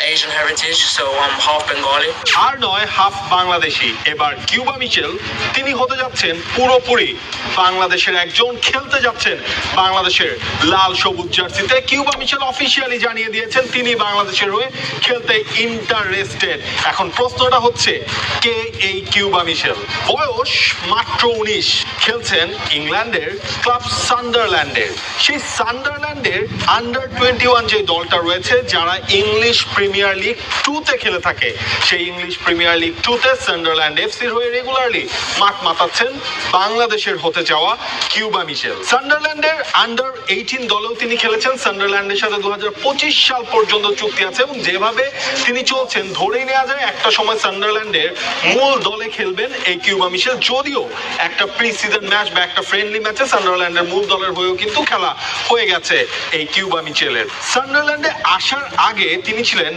Asian heritage, so I'm half Bengali. আর নয় half Bangladeshi, এবার Cuba Mitchell তিনি হতে যাচ্ছেন পুরোপুরি বাংলাদেশের একজন, খেলতে যাচ্ছেন বাংলাদেশের লাল সবুজ জার্সিতে। কিউবা মিচেল অফিসিয়ালি জানিয়ে দিয়েছেন তিনি বাংলাদেশের হয়ে খেলতে ইন্টারেস্টেড। এখন প্রশ্নটা হচ্ছে, কে এই কিউবা মিচেল? বয়স মাত্র 19, খেলছেন ইংল্যান্ডের ক্লাব সান্ডারল্যান্ডের। সেই সান্ডারল্যান্ডের আন্ডার-21 যে দলটা রয়েছে, যারা ইংলিশ প্রিমিয়ার লিগ 2-তে খেলে থাকে, সেই ইংলিশ প্রিমিয়ার লিগ 2-তে সান্ডারল্যান্ড এফসির হয়ে রেগুলারলি মাঠ মাতাচ্ছেন বাংলাদেশের হতে যাওয়া কিউবা মিচেল। সান্ডারল্যান্ডের আন্ডার-18 দলেও তিনি খেলেছেন। সান্ডারল্যান্ডের সাথে 2025 সাল পর্যন্ত চুক্তি আছে এবং যেভাবে তিনি চলছেন ধরেই নেওয়া যায় একটা সময় সান্ডারল্যান্ডের মূল দলে খেলবেন এই কিউবা মিচেল। যদিও একটা প্রি সিজন ম্যাচ বা একটা ফ্রেন্ডলি ম্যাচে সান্ডারল্যান্ডের মূল দলের হয়েও কিন্তু খেলা হয়ে গেছে এই কিউবা মিচেলের। সান্ডারল্যান্ডে আসার আগে তিনি ছিলেন